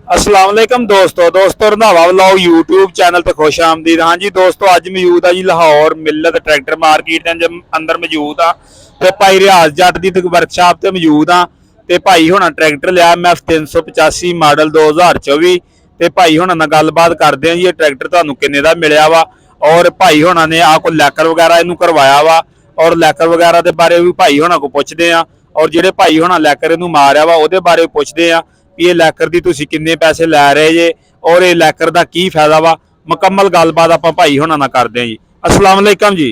अस्सलाम वालेकुम दोस्तों रंधावा व्लॉग यूट्यूब चैनल पे खुश आमदीद। हाँ जी दोस्तों, अज मौजूद है जी लाहौर मिलत ट्रैक्टर मार्केट के अंदर मौजूद हाँ तो भाई रियाज जट की वर्कशाप से मौजूद हाँ तो भाई होना ट्रैक्टर लिया MF 385 मॉडल 2024 तो भाई होना ना गलबात करते हैं जी। ये ट्रैक्टर तुहानू किन्ने दा मिलिया वा और भाई होना ने आ कोई लैकर वगैरह इनू करवाया वा और लैकर वगैरह के बारे भी भाई होना को पुछते हैं और ਜਿਹੜੇ भाई होना लैकर इनू मारिया वा ਉਹਦੇ बारे पुछते हैं भी ये लैकर की तुसीं किन्ने पैसे लै रहे जे और ये लैकर का की फायदा वा। मुकम्मल गलबात आपां भाई होना ना करते हैं जी। अस्सलाम वालेकुम जी।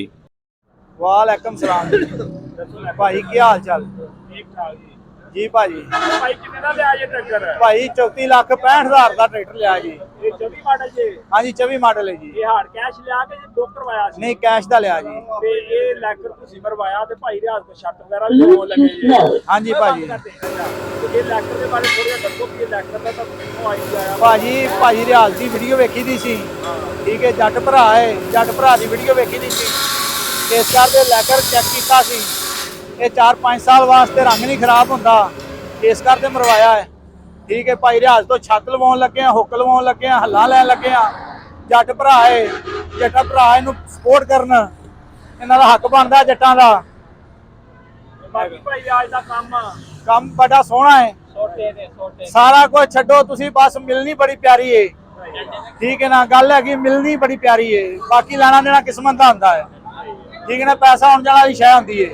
वालेकुम सलाम भाई की हाल चाल? ठीक ठाक जी भाजी। भाई किन्ने दा लिया जे ट्रैक्टर? भाई 34,65,000 का ट्रैक्टर लिया जी। ये 24 मॉडल जी? हाँ जी 24 मॉडल है जी। ये हार्ड कैश लिया के बुक करवाया सी? नहीं कैश दा लिया जी। ते ये लैकर तुसीं मरवाया ते भाई रियाज को शर्ट वगैरह भी होने लगे जी। हाँ जी भाजी। तो ये लैकर के बारे थोड़ा दसो कि ये लैकर दा कित्थों आई आया? भाजी रियाज की वीडियो वेखी दी सी, ठीक है, जट भरा है, जट भरा की वीडियो वेखी दी सी, इस करके लैकर चेक किया सी। ये 4-5 साल वास्ते रंग नहीं खराब होंदा, इस करके मरवाया है, ठीक है। भाई रियाज तो छत लवाउण लगे हैं, हुक लवाउण लगे हैं, हल्ला लैन लगे हैं। जट भरा है, जट्टा भरा इनू सपोर्ट करन, इन्हां दा हक बनदा जट्टां दा। बाकी भाई रियाज दा काम बड़ा सोहना है, सारा कुछ छड्डो तुसीं, बस मिलनी बड़ी प्यारी है, ठीक है ना। गल है कि मिलनी बड़ी प्यारी है, बाकी लेना देना किस्मत दा हुंदा है, ठीक है ना। पैसा आने जाने वाली शै हुंदी है,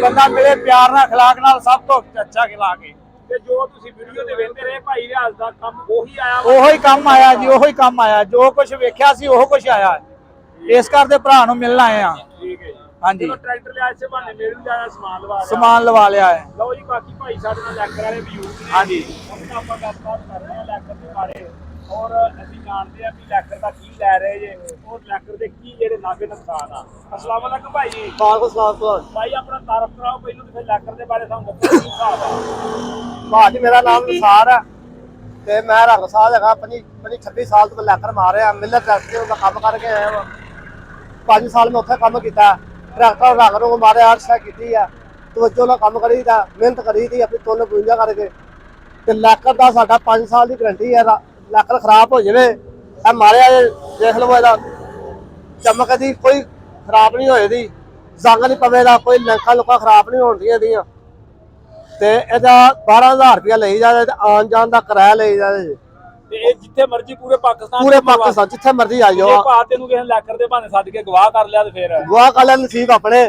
बंदा मिले प्यार नाल अखलाक नाल सब तो अच्छा खिला के। ते जो तुसीं वीडियो दे वेंदे रहे भाई रियाज दा काम ओही आया? ओही काम आया जी, ओही काम आया, जो कुछ वेख्या सी ओहो कुछ आया है। इस करके भरा नूं मिलण आए आ। ठीक है। हाँ जी, ट्रैक्टर लिया इसे बहाने मेरे भी जाना समान लवा लिया है। लो जी बाकी भाई साडे नाल लैकर वाले भी यूज ने। हाँ जी, हम आपां गलबात कर रहे हैं लैकर के बारे और ਅਸੀਂ ਜਾਣਦੇ ਆ ਵੀ ਲੈਕਰ ਦਾ ਕੀ ਲੈ ਰਹੇ ਜੇ और ਲੈਕਰ ਦੇ ਕੀ ਜਿਹੜੇ ਨਾਗੇ ਨੁਕਸਾਨ ਆ। अस्सलाम वालेकुम भाई जी। वालेकुम सलाम भाई अपना तारफ कराओ ਪਹਿਲਾਂ ਤੇ ਫਿਰ ਲੈਕਰ ਦੇ ਬਾਰੇ ਸਾਨੂੰ ਦੱਸੋ ਕੀ ਹਿਸਾਬ ਆ। भाजी मेरा नाम निसार है ते मैं रंग साल है अपनी 26 साल तो लैकर मारे आ। मिलत ट्रैक्टर का काम करके आया वा, 5 साल में उत्थे काम किया। ट्रैक्टर रंग रूंग मारे हर शै की है, तवज्जो नाल काम करी दा, मेहनत करी दी अपनी तुल पूंजा करके। ते लैकर का साडा 5 साल की गारंटी है। लैकर खराब हो जाए ए मारे देख लो, ਇਹਦਾ चमक दी कोई खराब नहीं होएगी, जंग नहीं पवेगा, कोई लंका लुका खराब नहीं होंदियां ਦੀਆਂ ਤੇ ਇਹਦਾ 12,000 रुपया ਲਈ ਜਾਵੇ ਤੇ ਆਉਣ ਜਾਣ ਦਾ ਕਿਰਾਇਆ ਲਈ ਜਾਵੇ ਤੇ ਇਹ ਜਿੱਥੇ ਮਰਜ਼ੀ ਪੂਰੇ ਪਾਕਿਸਤਾਨ ਜਿੱਥੇ ਮਰਜ਼ੀ ਆ ਜਾਓ। ਇਹ ਬਾਤ ਤੈਨੂੰ ਕਿਸੇ ਲੈਕਰ ਦੇ ਬਹਾਨੇ ਸੱਦ ਕੇ ਗਵਾਹ ਕਰ ਲਿਆ ਤੇ ਫਿਰ ਗਵਾਹ ਕਰ ਲੈਣ ਨਸੀਬ ਆਪਣੇ।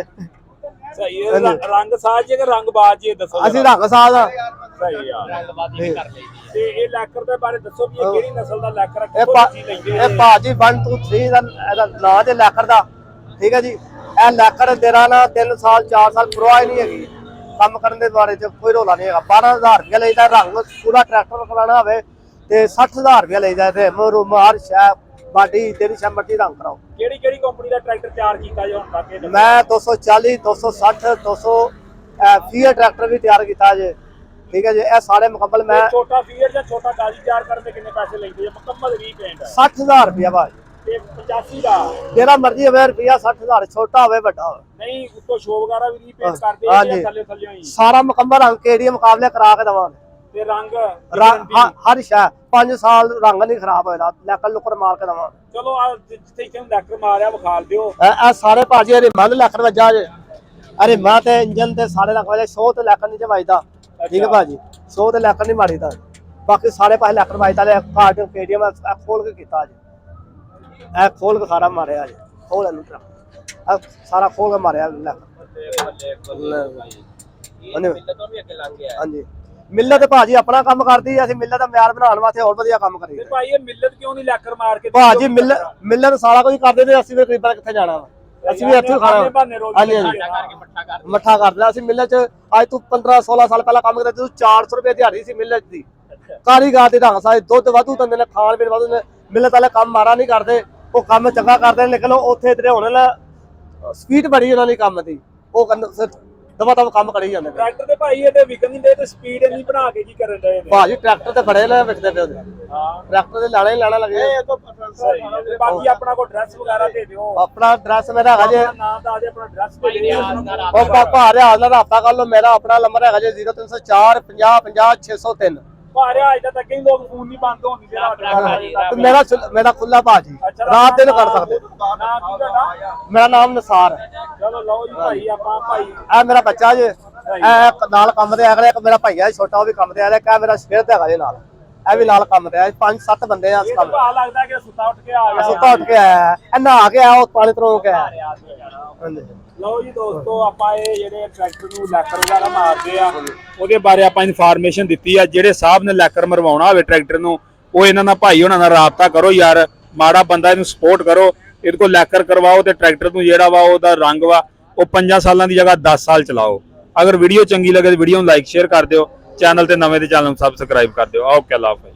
ਸਹੀ ਹੈ। ਰੰਗ ਸਾਜ ਜੇ ਕਿ ਰੰਗ ਬਾਜ ਜੇ ਦੱਸੋ? ਅਸੀਂ ਰੰਗ ਸਾਜ ਆ। ਸਹੀ ਆ, ਰੰਗਬਾਜ਼ੀ ਨਹੀਂ ਕਰ ਲਈ ਤੇ ਇਹ ਲੈਕਰ ਦੇ ਬਾਰੇ ਦੱਸੋ ਵੀ ਇਹ ਕਿਹੜੀ ਨਸਲ ਦਾ ਲੈਕਰ ਹੈ? ਇਹ ਭਾਜੀ 1 2 3 ਦਾ ਇਹਦਾ ਨਾਂ ਜੇ ਲੈਕਰ ਦਾ, ਠੀਕ ਹੈ ਜੀ। ਇਹ ਲੈਕਰ ਤੇਰਾ ਨਾ 3 ਸਾਲ 4 ਸਾਲ ਪਰਵਾਹ ਨਹੀਂ ਹੈਗੀ, ਕੰਮ ਕਰਨ ਦੇ ਬਾਰੇ ਚ ਕੋਈ ਰੋਲਾ ਨਹੀਂ ਹੈਗਾ। 12,000 ਰੁਪਇਆ ਲਈਦਾ, ਰੰਗ ਪੂਰਾ ਟਰੈਕਟਰ ਕਰਾਉਣਾ ਹੋਵੇ ਤੇ 60,000 ਰੁਪਇਆ ਲਈਦਾ। ਰਿਮ ਰੂਮ ਹਰ ਸ਼ੈ ਬਾਡੀ ਤੇਰੀ ਸ਼ਮਟੀ ਰੰਗ ਕਰਾਓ। ਕਿਹੜੀ ਕਿਹੜੀ ਕੰਪਨੀ ਦਾ ਟਰੈਕਟਰ ਤਿਆਰ ਕੀਤਾ ਜੀ ਹੁਣ ਤੱਕ? ਮੈਂ 240 260 200 ਫੀਅਰ ਟਰੈਕਟਰ ਵੀ ਤਿਆਰ ਕੀਤਾ ਜੇ, ਠੀਕ ਹੈ ਜੀ। ਇਹ ਸਾਰੇ ਮੁਕੰਮਲ ਮੈਂ ਛੋਟਾ ਫੀਅਰ ਜਾਂ ਛੋਟਾ ਗਾਜੀ ਤਿਆਰ ਕਰਨ ਦੇ ਕਿੰਨੇ ਪੈਸੇ ਲੈਂਦੇ ਜੀ? ਮੁਕੰਮਲ ਰੀਪੇਂਟ 60,000 ਰੁਪਇਆ ਭਾਜੀ। ਤੇ 85 ਦਾ ਜਿਹੜਾ ਮਰਜ਼ੀ ਹੋਵੇ ਰੁਪਇਆ 60,000, ਛੋਟਾ ਹੋਵੇ ਵੱਡਾ ਹੋਵੇ। ਨਹੀਂ ਉੱਤੋਂ ਸ਼ੋ ਵਗੈਰਾ ਵੀ ਰੀਪੇਂਟ ਕਰਦੇ ਆ ਜਾਂ ਥੱਲੇ ਥੱਲੇ ਹੀ? ਸਾਰਾ ਮੁਕੰਮਲ ਰੰਗ ਕਿਹੜੀ ਮੁਕਾਬਲੇ ਕਰਾ ਕੇ ਦਵਾਂਗੇ। ਤੇ ਰੰਗ ਹਰ ਸ਼ੈ 5 ਸਾਲ ਰੰਗ ਨਹੀਂ ਖਰਾਬ ਹੋਏਗਾ, ਲੈਕਰ ਲੁਕਰ ਮਾਰ ਕੇ ਦਵਾਂਗੇ। ਚਲੋ ਆ ਜਿੱਥੇ ਇੱਥੇ ਲੈਕਰ ਮਾਰਿਆ ਵਿਖਾਲ ਦਿਓ। ਇਹ ਸਾਰੇ ਭਾਜੀ ਅਰੇ ਮੰਨ ਲੈਕਰ ਵੱਜਾ ਜੇ, ਅਰੇ ਮਾਂ ਤੇ ਇੰਜਨ ਤੇ ਸਾਰੇ ਰੰਗ ਵਾਲੇ 100 ਤੇ ਲੈਕਰ ਨਹੀਂ ਵੱਜਦਾ, ਠੀਕ ਹੈ ਭਾਜੀ। 100 ਤੇ ਲੈਕਰ ਨਹੀਂ ਮਾਰੀਦਾ, ਬਾਕੀ ਸਾਰੇ ਪਾਸੇ ਲੈਕਰ ਵੱਜਦਾ। ਲੈ ਕਾਰਡ KTM ਖੋਲ ਕੇ ਕੀਤਾ ਜੀ, ਇਹ ਖੋਲ ਕੇ ਸਾਰਾ ਮਾਰਿਆ ਜੀ, ਖੋਲ ਇਹਨੂੰ ਸਾਰਾ ਖੋਲ ਕੇ ਮਾਰਿਆ ਲੈਕਰ। ਹਾਂਜੀ ਮਿਲਤ ਭਾਜੀ ਆਪਣਾ ਕੰਮ ਕਰਦੀ ਹੈ, ਅਸੀਂ ਮਿਲਤ ਦਾ ਮਿਆਰ ਬਣਾਉਣ ਵਾਸਤੇ ਹੋਰ ਵਧੀਆ ਕੰਮ ਕਰੀਏ। ਭਾਈ ਇਹ ਮਿਲਤ ਕਿਉਂ ਨਹੀਂ ਲੈਕਰ ਮਾਰ ਕੇ? ਭਾਜੀ ਮਿਲਤ ਸਾਰਾ ਕੁਝ ਕਰਦੇ ਤੇ ਅਸੀਂ ਵੀ ਗਰੀਬਾਂ ਕਿੱਥੇ ਜਾਣਾ ਵਾ, ਅਸੀਂ ਵੀ ਇੱਥੇ ਖਾਣਾ। ਹਾਂਜੀ ਮੱਠਾ ਕਰਦੇ ਅਸੀਂ ਮਿਲਤ ਚ। ਅੱਜ ਤੂੰ 15 16 ਸਾਲ ਪਹਿਲਾਂ ਕੰਮ ਕਰਦਾ ਤੂੰ 400 ਰੁਪਏ ਦਿਹਾੜੀ ਸੀ ਮਿਲਤ ਦੀ। ਕਾਰੀਗਰ ਦੇ ਢੰਗ ਸਾਰੇ ਦੁੱਧ ਵਾਧੂ ਦਿੰਦੇ ਨੇ, ਖਾਣ ਪੀਣ ਵਾਧੂ ਨੇ। ਮਿਲਤ ਵਾਲੇ ਕੰਮ ਮਾਰਾ ਨਹੀਂ ਕਰਦੇ, ਉਹ ਕੰਮ ਚੰਗਾ ਕਰਦੇ ਨੇ, ਲੇਕਿਨ ਉੱਥੇ ਤੇਰੇ ਹੁਣ ਨਾ ਸਪੀਡ ਬੜੀ ਉਹਨਾਂ ਦੀ ਕੰਮ ਦੀ, ਉਹ ਕਹਿੰਦੇ ਦਵਾ ਦਵਾ ਕੰਮ ਕਰੀ ਜਾਂਦੇ। ਟਰੈਕਟਰ ਤੇ ਭਾਈ ਇਹਦੇ ਵਿਕਣ ਨਹੀਂ ਦੇ ਤੇ ਸਪੀਡ ਇੰਨੀ ਬਣਾ ਕੇ ਕੀ ਕਰਨ ਦੇ ਨੇ ਭਾਜੀ? ਟਰੈਕਟਰ ਤੇ ਬੜੇ ਲੈ ਵਿਕਦੇ ਪਏ ਉਹਦੇ। ਹਾਂ ਟਰੈਕਟਰ ਦੇ ਲਾਣਾ ਹੀ ਲਾਣਾ ਲੱਗੇ। ਬਾਕੀ ਆਪਣਾ ਕੋਈ ਡਰੈਸ ਵਗੈਰਾ ਦੇ ਦਿਓ। ਆਪਣਾ ਡਰੈਸ ਮੇਰਾ ਹੈਗਾ ਜੇ, ਨਾਮ ਦਾ ਆਪਣਾ ਡਰੈਸ ਦੇ ਦਿਓ। ਉਹ ਭਾਰਿਆ ਹਾਲ ਨਾਲ ਰਾਬਤਾ ਕਰ ਲਓ। ਮੇਰਾ ਆਪਣਾ ਨੰਬਰ ਹੈਗਾ ਜੇ 0304 50 50 603। ਭਾਰਿਆ ਅੱਜ ਤੱਕ ਹੀ ਲੋਕ ਫੋਨ ਨਹੀਂ ਬੰਦ ਹੋਣ ਦਿੰਦੇ ਮੇਰਾ ਖੁੱਲਾ ਭਾਜੀ ਰਾਤ ਦਿਨ ਕਰ ਸਕਦੇ। ਨਾਮ ਕੀ ਤੁਹਾਡਾ? ਮੇਰਾ ਨਾਮ ਨਸਾਰ ਹੈ। ਚਲੋ ਲਓ ਜੀ ਭਾਈ ਆਪਾਂ ਭਾਈ ਇਹ ਮੇਰਾ ਬੱਚਾ ਜੇ ਇਹ ਨਾਲ ਕੰਮ ਤੇ ਆਇਆ, ਇੱਕ ਮੇਰਾ ਭਾਈਆ ਛੋਟਾ ਉਹ ਵੀ ਕੰਮ ਤੇ ਆਇਆ, ਇੱਕ ਮੇਰਾ ਸ਼ੇਰ ਤੇ ਹੈਗਾ ਜੇ ਨਾਲ, ਇਹ ਵੀ ਨਾਲ ਕੰਮ ਤੇ ਆਇਆ। 5-7 ਬੰਦੇ ਆ ਇਸ ਕੰਮ ਭਾ ਲੱਗਦਾ ਕਿ ਸੁੱਤਾ ਉੱਠ ਕੇ ਆ ਗਿਆ। ਸੁੱਤਾ ਉੱਠ ਕੇ ਆਇਆ, ਇਹ ਨਹਾ ਕੇ ਆਇਆ, ਉਹ ਪਾਣੀ ਤਰੋਂ ਕੇ ਆਇਆ। ਹਾਂਜੀ ਲਓ ਜੀ ਦੋਸਤੋ ਆਪਾਂ ਇਹ ਜਿਹੜੇ ਟਰੈਕਟਰ ਨੂੰ ਲੈਕਰ ਵਗੈਰਾ ਮਾਰਦੇ ਆ ਉਹਦੇ ਬਾਰੇ ਆਪਾਂ ਇਨਫੋਰਮੇਸ਼ਨ ਦਿੱਤੀ ਆ। ਜਿਹੜੇ ਸਾਹਿਬ ਨੇ ਲੈਕਰ ਮਰਵਾਉਣਾ ਹੋਵੇ ਟਰੈਕਟਰ ਨੂੰ ਉਹ ਇਹਨਾਂ ਨਾਲ ਭਾਈ ਉਹਨਾਂ ਨਾਲ ਰਾਬਤਾ ਕਰੋ ਯਾਰ, ਮਾੜਾ ਬੰਦਾ ਇਹਨੂੰ ਸਪੋਰਟ ਕਰੋ, ਇਹਦੇ ਕੋਲ ਲੈਕਰ ਕਰਵਾਓ ਤੇ ਟਰੈਕਟਰ ਨੂੰ ਜਿਹੜਾ ਵਾ ਉਹਦਾ ਰੰਗ ਵਾ ਉਹ 5 ਸਾਲਾਂ ਦੀ ਜਗ੍ਹਾ 10 ਸਾਲ ਚਲਾਓ। ਅਗਰ ਵੀਡੀਓ ਚੰਗੀ ਲੱਗੇ ਤਾਂ ਵੀਡੀਓ ਨੂੰ ਲਾਈਕ ਸ਼ੇਅਰ ਕਰ ਦਿਓ, ਚੈਨਲ ਤੇ ਨਵੇਂ ਤੇ ਚੈਨਲ ਨੂੰ ਸਬਸਕ੍ਰਾਈਬ ਕਰ ਦਿਓ। ਓਕੇ ਅੱਲਾ ਹਾਫਿਜ਼।